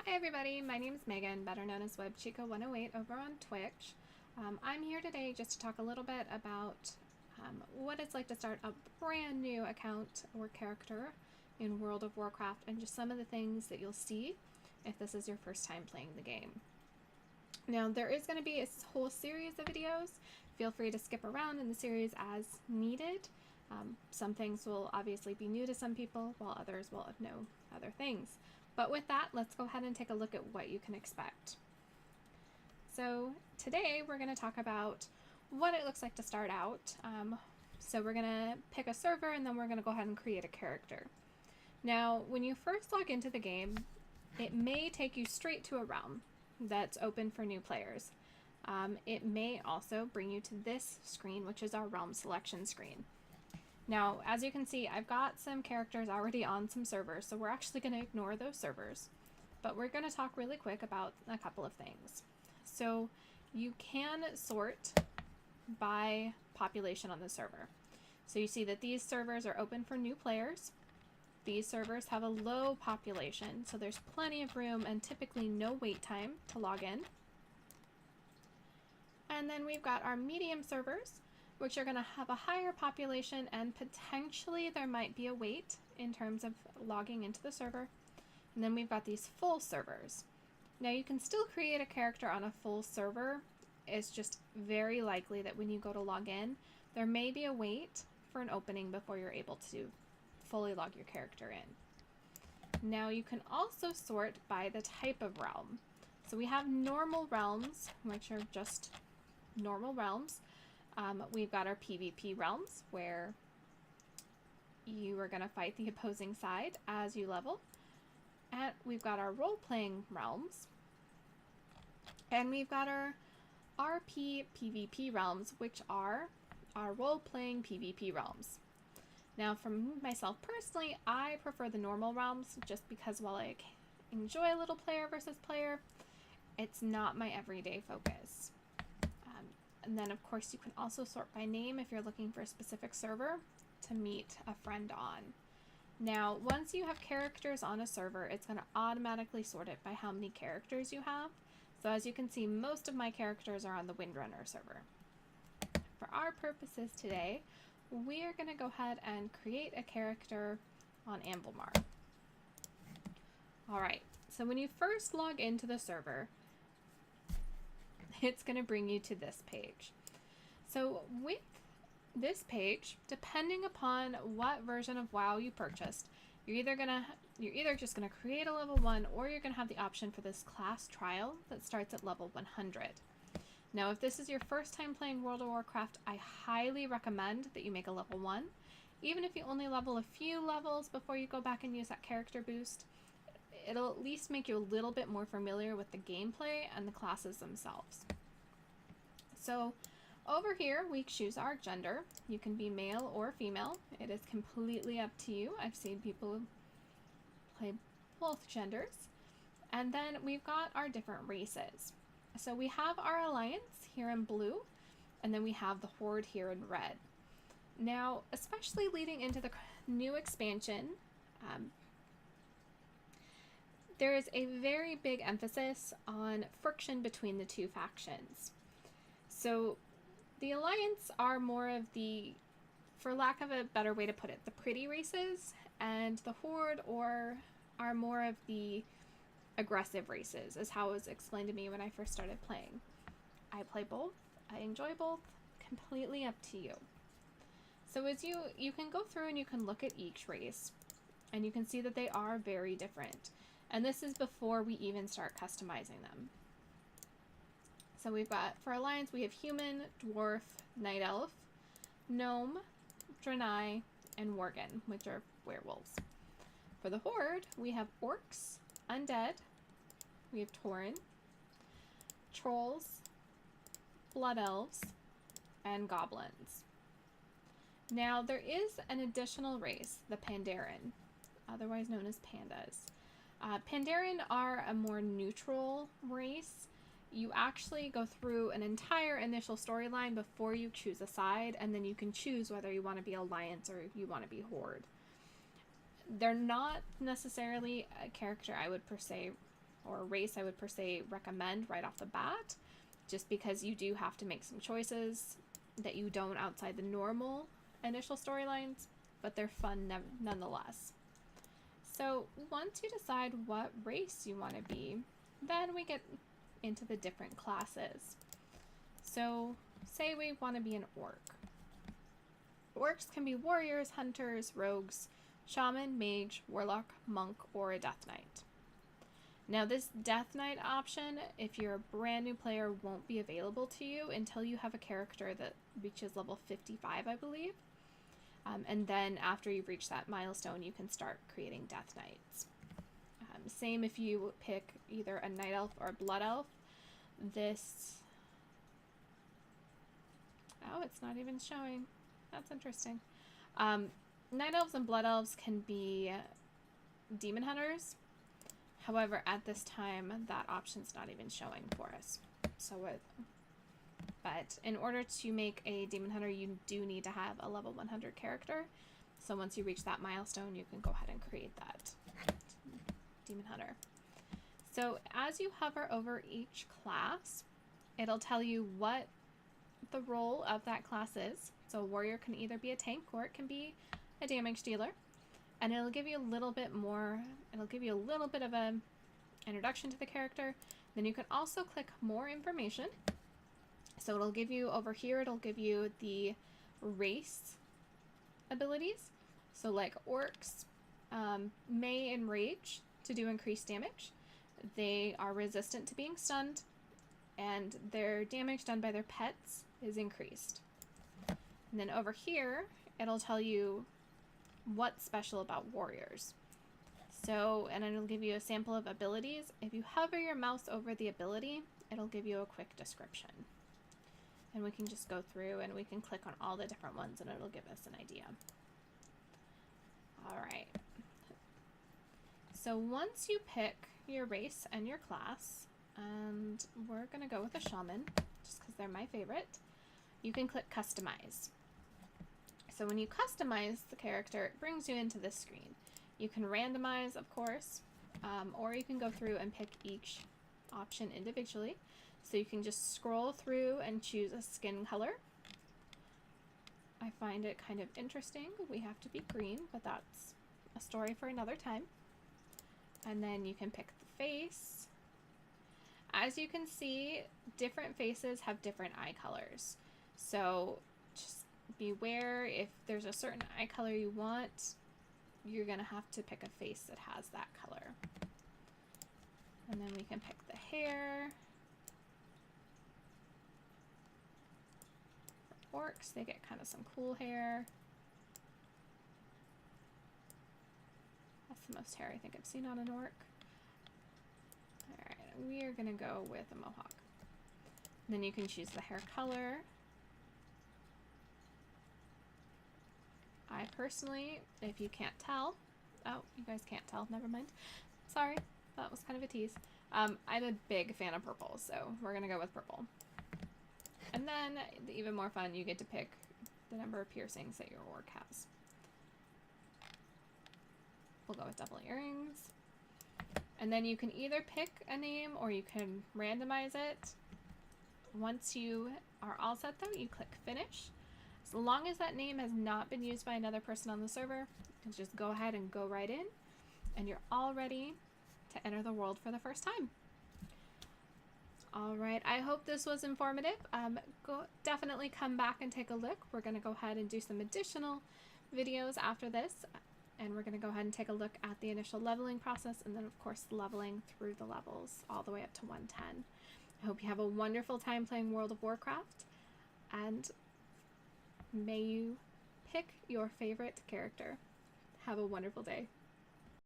Hi everybody, my name is Megan, better known as WebChica108 over on Twitch. I'm here today just to talk a little bit about what it's like to start a brand new account or character in World of Warcraft and just some of the things that you'll see if this is your first time playing the game. Now there is going to be a whole series of videos. Feel free to skip around in the series as needed. Some things will obviously be new to some people while others will know other things. But with that, let's go ahead and take a look at what you can expect. So today we're going to talk about what it looks like to start out. So we're going to pick a server and then we're going to go ahead and create a character. Now, when you first log into the game, it may take you straight to a realm that's open for new players. It may also bring you to this screen, which is our realm selection screen. Now, as you can see, I've got some characters already on some servers, so we're actually going to ignore those servers. But we're going to talk really quick about a couple of things. So you can sort by population on the server. So you see that these servers are open for new players. These servers have a low population, so there's plenty of room and typically no wait time to log in. And then we've got our medium servers, which are going to have a higher population and potentially there might be a wait in terms of logging into the server. And then we've got these full servers. Now you can still create a character on a full server. It's just very likely that when you go to log in, there may be a wait for an opening before you're able to fully log your character in. Now you can also sort by the type of realm. So we have normal realms, which are just normal realms. We've got our PvP realms where you are going to fight the opposing side as you level. And we've got our role-playing realms. And we've got our RP PvP realms, which are our role-playing PvP realms. Now, for myself personally, I prefer the normal realms just because while I enjoy a little player versus player, it's not my everyday focus. And then, of course, you can also sort by name if you're looking for a specific server to meet a friend on. Now, once you have characters on a server, it's going to automatically sort it by how many characters you have. So as you can see, most of my characters are on the Windrunner server. For our purposes today, we are going to go ahead and create a character on Amblemar. All right, so when you first log into the server, it's going to bring you to this page. So with this page, depending upon what version of WoW you purchased, you're either just going to create a level 1 or you're going to have the option for this class trial that starts at level 100. Now, if this is your first time playing World of Warcraft, I highly recommend that you make a level 1. Even if you only level a few levels before you go back and use that character boost, it'll at least make you a little bit more familiar with the gameplay and the classes themselves. So over here, we choose our gender. You can be male or female. It is completely up to you. I've seen people play both genders. And then we've got our different races. So we have our Alliance here in blue, and then we have the Horde here in red. Now, especially leading into the new expansion, there is a very big emphasis on friction between the two factions. So the Alliance are more of the, for lack of a better way to put it, the pretty races, and the Horde are more of the aggressive races, is how it was explained to me when I first started playing. I play both. I enjoy both. Completely up to you. So as you can go through and you can look at each race, and you can see that they are very different. And this is before we even start customizing them. So we've got, for Alliance, we have Human, Dwarf, Night Elf, Gnome, Draenei, and Worgen, which are werewolves. For the Horde, we have Orcs, Undead, we have Tauren, Trolls, Blood Elves, and Goblins. Now, there is an additional race, the Pandaren, otherwise known as Pandas. Pandaren are a more neutral race. You actually go through an entire initial storyline before you choose a side, and then you can choose whether you want to be Alliance or you want to be Horde. They're not necessarily a character I would per se or race I would per se recommend right off the bat, just because you do have to make some choices that you don't outside the normal initial storylines, but they're fun nonetheless. So once you decide what race you want to be, then we get into the different classes. So say we want to be an orc. Orcs can be warriors, hunters, rogues, shaman, mage, warlock, monk, or a death knight. Now this death knight option, if you're a brand new player, won't be available to you until you have a character that reaches level 55, I believe. And then after you've reached that milestone, you can start creating death knights. Same if you pick either a night elf or a blood elf. Oh, it's not even showing. That's interesting. Night elves and blood elves can be demon hunters. However, at this time, that option's not even showing for us. But in order to make a demon hunter, you do need to have a level 100 character. So once you reach that milestone, you can go ahead and create that demon hunter. So as you hover over each class, it'll tell you what the role of that class is. So a warrior can either be a tank or it can be a damage dealer. And it'll give you a little bit more, it'll give you a little bit of an introduction to the character. Then you can also click more information. So it'll give you, over here, it'll give you the race abilities. So like orcs may enrage to do increased damage. They are resistant to being stunned, and their damage done by their pets is increased. And then over here, it'll tell you what's special about warriors. So, and it'll give you a sample of abilities. If you hover your mouse over the ability, it'll give you a quick description. And we can just go through and we can click on all the different ones and it'll give us an idea. All right. So once you pick your race and your class, and we're gonna go with a shaman, just because they're my favorite, you can click customize. So when you customize the character, it brings you into this screen. You can randomize, of course, or you can go through and pick each option individually. So you can just scroll through and choose a skin color. I find it kind of interesting. We have to be green, but that's a story for another time. And then you can pick the face. As you can see, different faces have different eye colors. So just beware, if there's a certain eye color you want, you're gonna have to pick a face that has that color. And then we can pick the hair. For orcs, they get kind of some cool hair. That's the most hair I think I've seen on an orc. Alright, we are gonna go with a mohawk. And then you can choose the hair color. I personally, if you can't tell, oh, you guys can't tell, never mind. Sorry, that was kind of a tease. I'm a big fan of purple, so we're gonna go with purple. And then, even more fun, you get to pick the number of piercings that your orc has. We'll go with double earrings. And then you can either pick a name or you can randomize it. Once you are all set though, you click finish. As long as that name has not been used by another person on the server, you can just go ahead and go right in, and you're all ready to enter the world for the first time. Alright, I hope this was informative. Definitely come back and take a look. We're going to go ahead and do some additional videos after this, and we're going to go ahead and take a look at the initial leveling process, and then of course leveling through the levels all the way up to 110. I hope you have a wonderful time playing World of Warcraft, and may you pick your favorite character. Have a wonderful day.